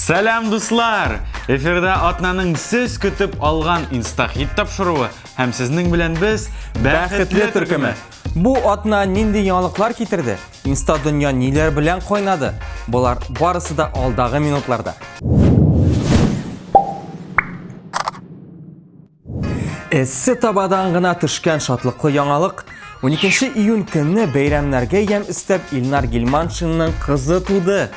Сәлам дуслар! Эфирда атнаның сіз күтіп алған инстахит тапшыруы һәм сезнең белән без бәхетле төркеме. Бу атна нинди яңалыклар китерде? Инста дөнья ниләр белән кайнады? Булар барысы да алдагы минутларда. Эссе табадан гына төшкән шатлыклы яңалык 12 июнь көнне бәйрәмнәргә ям истәп Илнар Гилманшинның кызы туды.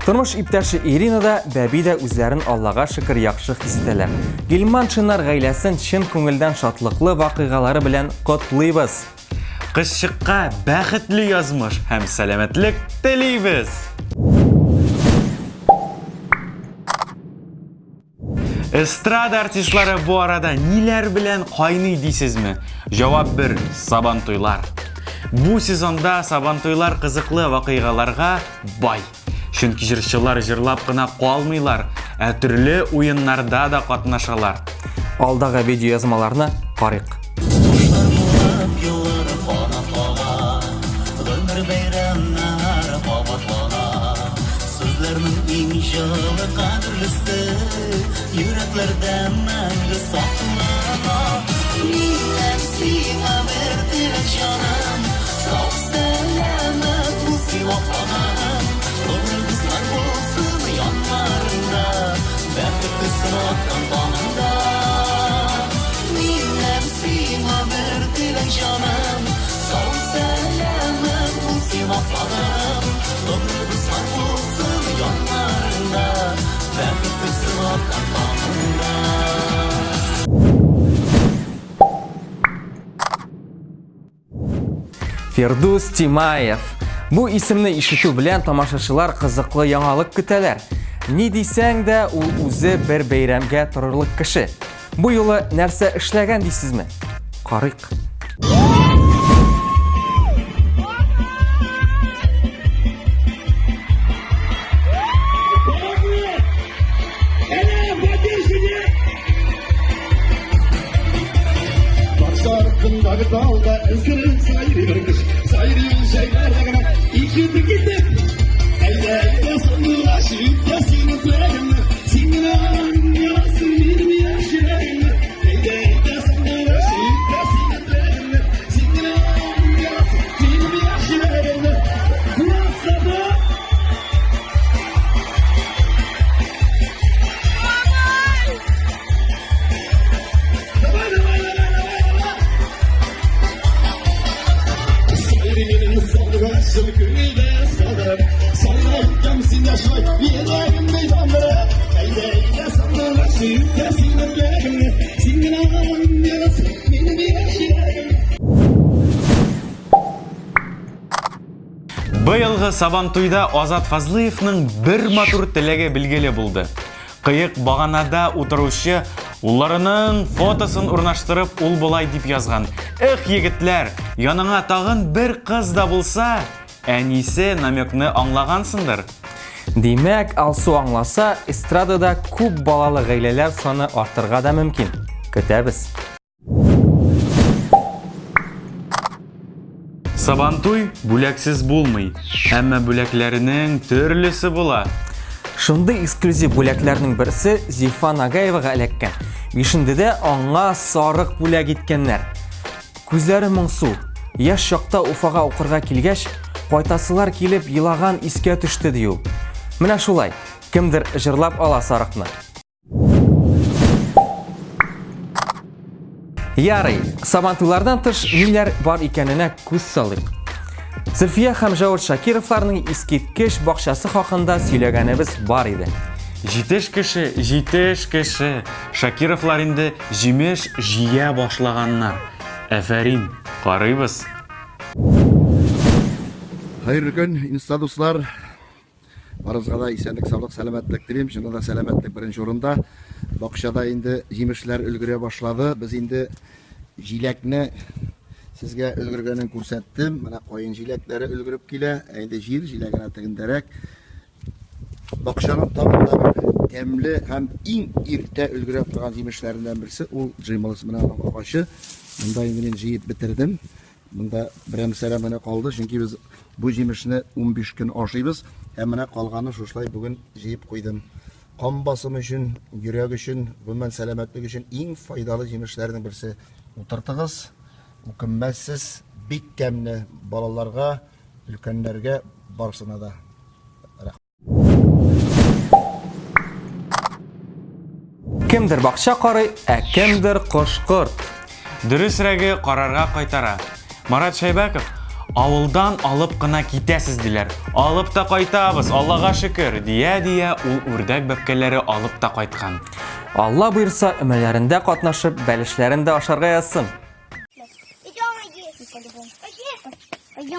Тормыш иптәше Ирина да, Бәби дә үзләрен Аллага шөкер яхшы хис итәләр. Гилманшиннар гаиләсен чын күңелдән шатлыклы вакыйгалары белән котлыйбыз. Кызчыкка бәхетле язмыш һәм сәламәтлек телибез. Эстрада артистлары бу арада ниләр белән кайный дисезме? Җавап бер: Сабантуйлар. Бу сезонда Сабантуйлар кызыклы вакыйгаларга бай. Чөнки җырчылар җырлап кына калмыйлар, ә төрле уеннарда да катнашалар. Алдагы видеоязмаларны карыйк. Фирдус Тимаев. Бу исемне ишетү белән тамашачылар кызыклы яңалык көтәләр. Ни дисәң дә, ул үзе бер бәйрәмгә торырлык кеше. Бу юлы нәрсә эшләгән дисезме? Карыйк. Быелгы Сабантуйда Азат Фазлыевның бер матур теләге билгеле булды. Кыек баганада утыручы улларының фотосын урнаштырып, ул булай дип язган: "Эх, егетләр, яныңа тагын бер кыз да булса, әнисе намекны аңлагансыңдыр." Димәк, Алсу аңласа, эстрадада күп балалы гаиләләр саны артырга да мөмкин. Көтәбез. Сабантуй бүләксез булмый, әмма бүләкләренең төрлесе була. Шундый эксклюзив бүләкләрнең берсе Зифа Нагаевага эләккән. 5-дә аңа сарык бүләк иткәннәр. Күзләре моңсу. Яшь чакта Уфага укырга килгәч, кайтасылар килеп елаган искә төште ди ул. Менә шулай, кемдер җырлап ала сарыкны. Ярый, Сабантуйлардан тыш ниләр бар икәненә күз салыйк. Зөлфия һәм Җавад Шакировларның искиткеч бакчасы хакында сөйләгәнебез бар иде. Җитеш кеше. Шакировлар инде җимеш җыя башлаганнар. Әфәрин, карыйбыз. Хәйрле көн, инста дуслар. Барыгызга да исәнлек, саулык, сәламәтлек телим. Шунда да сәламәтлек беренче урында. Бакчада инде җимешләр өлгерә башлады. Без инде җиләкне сезгә өлгергәнен күрсәттем. Менә кайын җиләкләре өлгереп килә. Инде җир җиләгенә тегендәрәк. Бакчаның табында бер тәмле һәм иң иртә өлгерә торган җимешләреннән берсе ул җыймылыс менә агачы. Монда инде мин җыеп бетердем. Монда берәмсәләр менә калды, чөнки без бу җимешне 15 көн ашыйбыз. Менә калганы шушлай бүген җыеп куйдым. кан басымы өчен, йөрәк өчен, гомумән сәламәтлек өчен иң файдалы җимешләрнең берсе. Утыртыгыз, үкенмәссез, бик кәмне балаларга, өлкәннәргә барсына да. Кемдер бакча карый, кемдер кош-корт. Дөресрәге карарга кайтара. Марат Шәйбәков, авылдан алып кына китәсез диләр. Алып та кайтабыз, Аллага шөкер, дия ул үрдәк бәбкәләре алып та кайткан. Алла буйрса, өмәләрендә катнашып, бәлешләрендә ашарга язсын.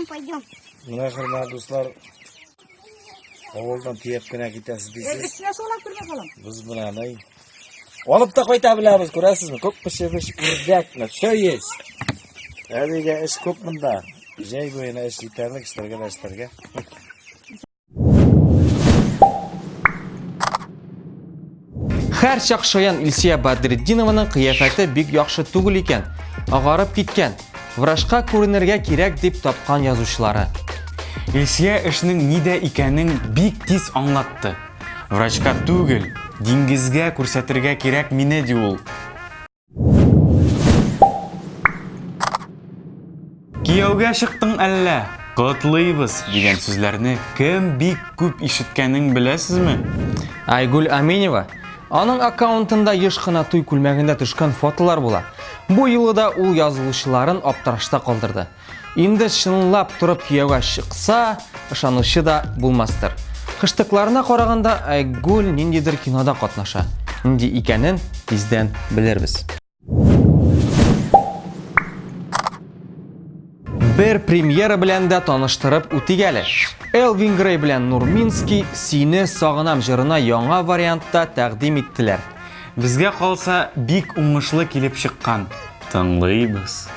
Пойдем. Менә хөрмәтле дуслар, авылдан тиеп кенә китәсез дисез. Без белән алып та кайта беләбез, күрәсезме? Күп пешебеш үрдәкне, сөйез. Әлегә эш күп монда. Җәй буена эш җитәрлек эшләргә. Һәр чак шаян Илсия Бадретдинованың кыяфәте бик яхшы түгел икән. Агарып киткән. Врачка күренергә кирәк дип тапкан язучылары. Илсия эшнең нидә икәнен бик тиз аңлатты. Врачка түгел, диңгезгә күрсәтергә кирәк мине ди ул. Кияүгә чыктың әллә? Котлыйбыз дигән сүзләрне кем бик күп ишеткәнен беләсезме? Айгүл Аминева. Аның аккаунтында еш кына туй күлмәгендә төшкән фотолар була. Бу юлы да ул язылучыларын аптырашта калдырды. Инде чынлап турып кияүгә чыкса, ышанучы да булмастыр. Кыштыкларына караганда Айгүл ниндидер кинода катнаша. Нинди икәнен тиздән белербез. Бер премьера белән дә таныштырып үтик әле. Элвин Грей белән Нурминский «Сине сагынам» җырына яңа вариантта тәкъдим иттеләр. Безгә калса бик уңышлы килеп чыккан. Тыңлыйбыз.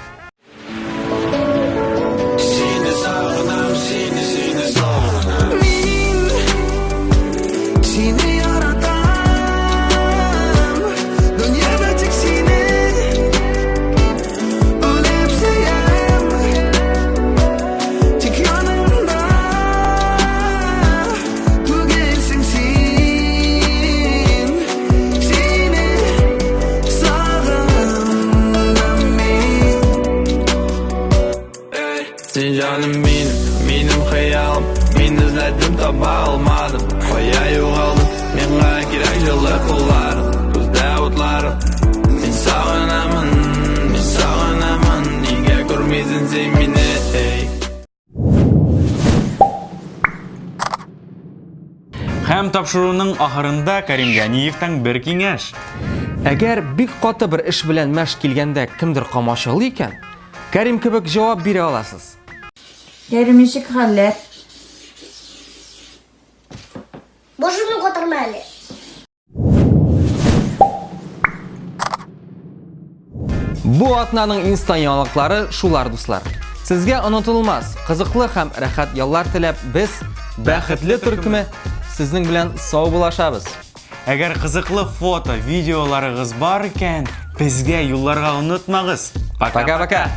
Sen canım benim hayalim. Men izledim tapa almadım. Koya yo'qoldim, menga kerak yıllar qo'llarim, ko'zda o'tlarim. Men sog'inaman, nega ko'rmaysan sen meni? Һәм тапшыруның ахырында Карим Ганиевтан бер киңәш. Әгәр бик каты бер эш белән мәш килгәндә кемдер камашылый икән, Карим кебек җавап бирә аласыз. Ничек хәлләр? Башымны котырма әле. Бу атнаның инстан яңалыклары шулар дуслар. Сезгә онытылмас, кызыклы һәм рәхәт яллар теләп, без бәхетле төркеме сезнең белән сау булашабыз. Әгәр кызыклы фото, видеоларыгыз бар икән, безгә юлларга онытмагыз. Пока-пока.